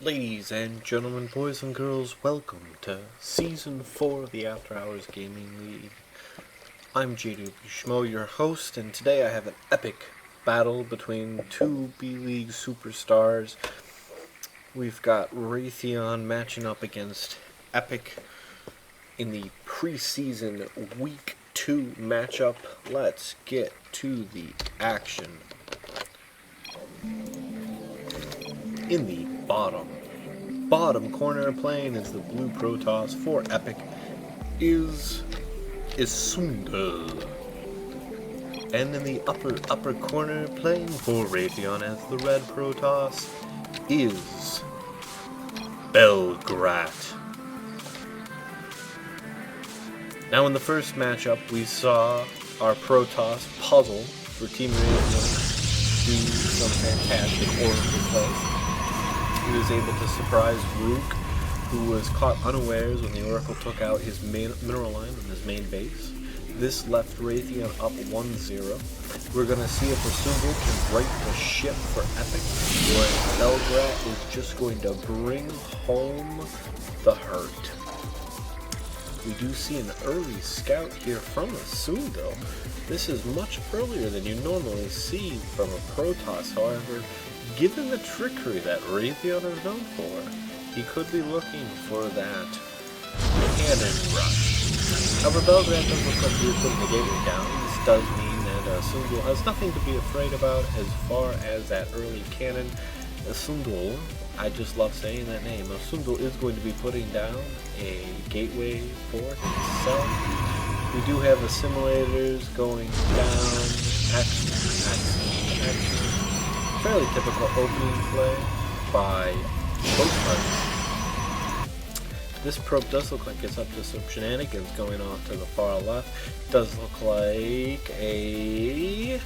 Ladies and gentlemen, boys and girls, welcome to Season 4 of the After Hours Gaming League. I'm JW Schmo, your host, and today I have an epic battle between two B-League superstars. We've got Raytheon matching up against Epic in the preseason Week 2 matchup. Let's get to the action. In the bottom corner playing is the blue Protoss for Epic is Sundal. And in the upper corner playing for Raytheon as the red Protoss is Belgrade. Now in the first matchup we saw our Protoss puzzle for Team Raytheon do some fantastic Oracle plays. He was able to surprise Rook, who was caught unawares when the Oracle took out his main mineral line on his main base. This left Raytheon up 1-0. We're going to see if Asundal can right the ship for Epic, where Belgrade is just going to bring home the hurt. We do see an early scout here from Asundal. This is much earlier than you normally see from a Protoss, however. Given the trickery that Raytheon is known for, he could be looking for that cannon rush. However, Belgrade does look like he is putting the gateway down. This does mean that Sundal has nothing to be afraid about as far as that early cannon. Sundal, I just love saying that name. Sundal is going to be putting down a gateway for himself. We do have the simulators going down. Action. Fairly typical opening play by both parties. This probe does look like it's up to some shenanigans going off to the far left. Does look like a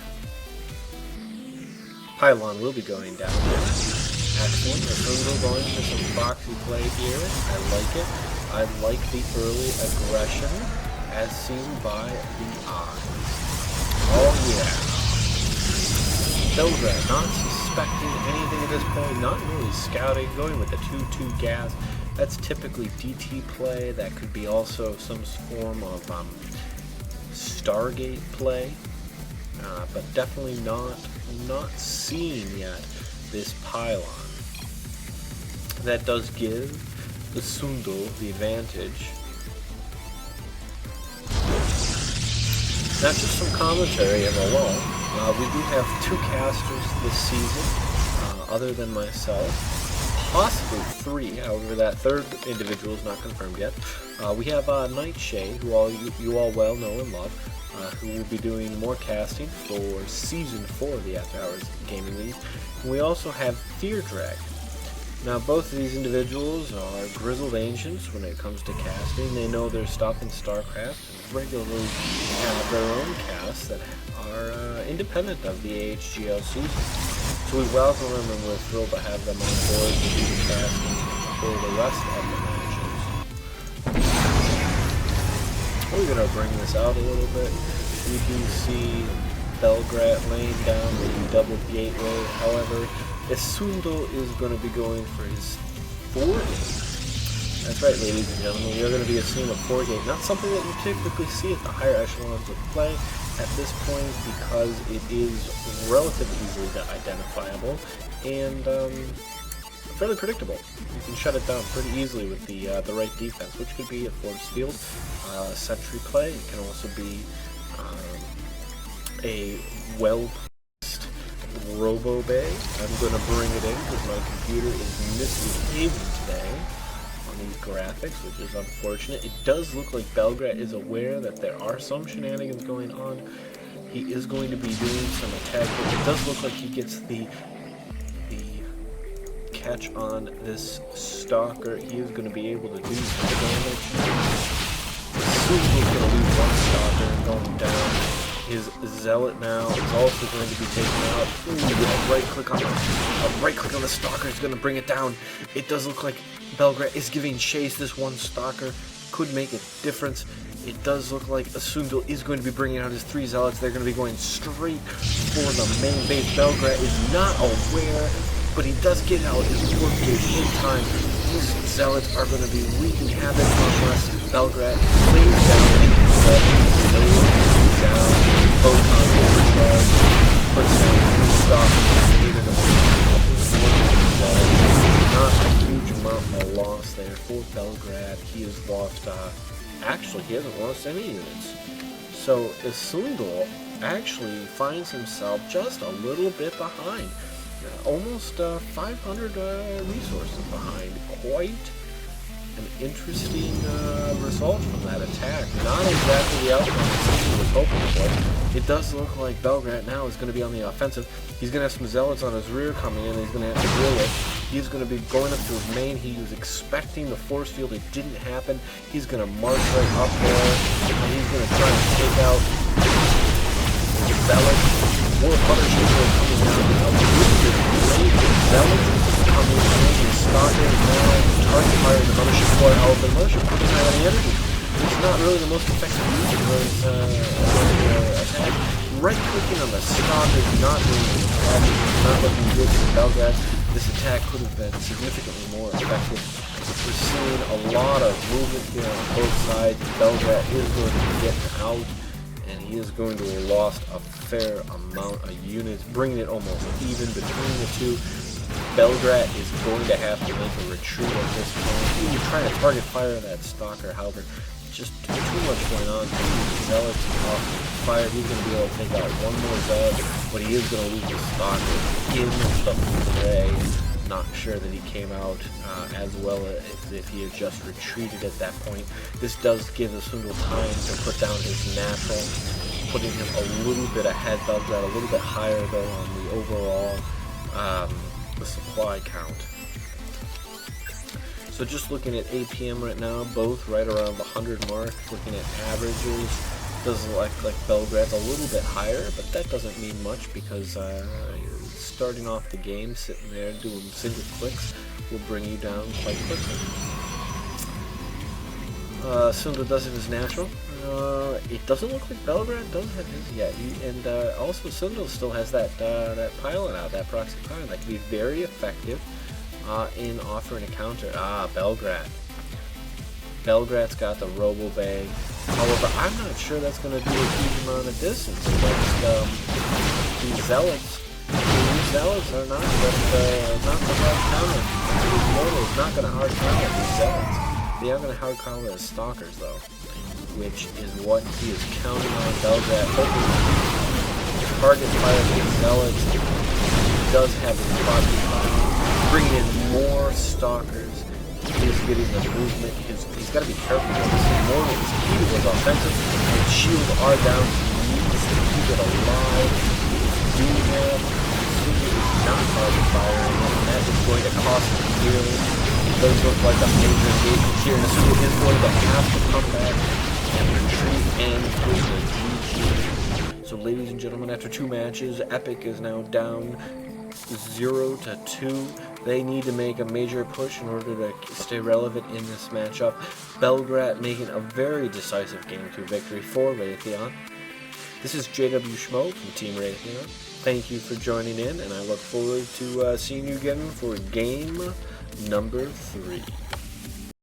pylon will be going down here. Excellent. Asundal going for some proxy play here. I like it. I like the early aggression as seen by the eyes. Oh yeah. Belgrade not suspecting anything at this point, not really scouting, going with the 2-2 gas. That's typically DT play. That could be also some form of Stargate play, but definitely not seeing yet this pylon. That does give the Sundal the advantage. Not just some commentary in the lull. We do have two casters this season, other than myself, possibly three, however that third individual is not confirmed yet. We have Nightshade, who you all well know and love, who will be doing more casting for Season 4 of the After Hours Gaming League. And we also have Fear Drag. Now both of these individuals are grizzled ancients when it comes to casting. They know their stuff in StarCraft and regularly have their own casts that are independent of the AHGL season. So we welcome them and we're thrilled to have them on board to do the casting for the rest of the matches. We're going to bring this out a little bit. We do see Belgrade laying down the double gateway. However, Asundal is going to be going for his 4-gate. That's right, ladies and gentlemen, we are going to be seeing a 4-gate. Not something that you typically see at the higher echelons of play at this point because it is relatively easily identifiable and fairly predictable. You can shut it down pretty easily with the right defense, which could be a force field, sentry play. It can also be a well-placed robo bay. I'm going to bring it in because my computer is misbehaving today on these graphics, which is unfortunate. It does look like Belgrade is aware that there are some shenanigans going on. He is going to be doing some attack. It does look like he gets the catch on this stalker. He is going to be able to do some damage. Soon he's going to lose one stalker and going down. His zealot now is also going to be taken out. Ooh, a right click on the stalker is going to bring it down. It does look like Belgrade is giving chase. This one stalker could make a difference. It does look like Asundal is going to be bringing out his 3 zealots. They're going to be going straight for the main base. Belgrade is not aware but he does get out his warp gauge in time. These zealots are going to be wreaking havoc unless Belgrade lays down photon overcharge, puts down 3 stalkers, even not a huge amount of loss there for Belgrade. He has lost, actually he hasn't lost any units. So Isundal actually finds himself just a little bit behind. Almost 500 resources behind. Quite an interesting result from that attack. Not exactly the outcome he was hoping for. It does look like Belgrade now is going to be on the offensive. He's going to have some zealots on his rear coming in. He's going to have to deal with. He's going to be going up to his main. He was expecting the force field. It didn't happen. He's going to march right up there, and he's going to try to take out zealots. More punishes are coming out. A little bit late. Zealots coming in. He's stalking now. Target fire the mothership core out. The mothership core doesn't have any energy. It's not really the most effective use of his attack. Right-clicking on the stalker, not doing the attack, not looking good for Belgrade. This attack could have been significantly more effective. We're seeing a lot of movement here on both sides. Belgrade is going to get out, and he is going to have lost a fair amount of units, bringing it almost even between the two. Belgrade is going to have to make a retreat at this point. He was trying to target fire that stalker, however, just too much going on. Zealots off fire. He's going to be able to take out one more zealot, but he is going to lose the stalker in the fray. Not sure that he came out as well as if he had just retreated at that point. This does give Isundal time to put down his natural, putting him a little bit ahead. Belgrade a little bit higher though on the overall the supply count. So just looking at APM right now, both right around the 100 mark. Looking at averages, does look like Belgrade's a little bit higher, but that doesn't mean much because starting off the game, sitting there doing single clicks will bring you down quite quickly. Sundal does have his natural. It doesn't look like Belgrade does have his yet, and also Sundal still has that that pilot out, that proxy pilot that can be very effective in offering a counter. Belgrade. Belgrade's got the robo bag. However, I'm not sure that's going to do a huge amount of distance against these zealots. These zealots are not the hard counter. These mortals not going to hard counter these zealots. They are going to hard counter as stalkers though, which is what he is counting on. Belgrade hoping to target fire these zealots. He does have his proxy fire. Bringing in more stalkers. He's getting the movement. He's got to be careful with this. Morgan's key was offensive, and shields are down. He needs to keep it alive. Doing that, Sundal is not target firing, and that is going to cost him dearly. It does look like a major engagement here, and Sundal is going to have to come back and retreat and push the GG. So ladies and gentlemen, after 2 matches, Epic is now down 0-2. They need to make a major push in order to stay relevant in this matchup. Belgrade making a very decisive Game 2 victory for Raytheon. This is JW Schmo from Team Raytheon. Thank you for joining in, and I look forward to seeing you again for game number 3.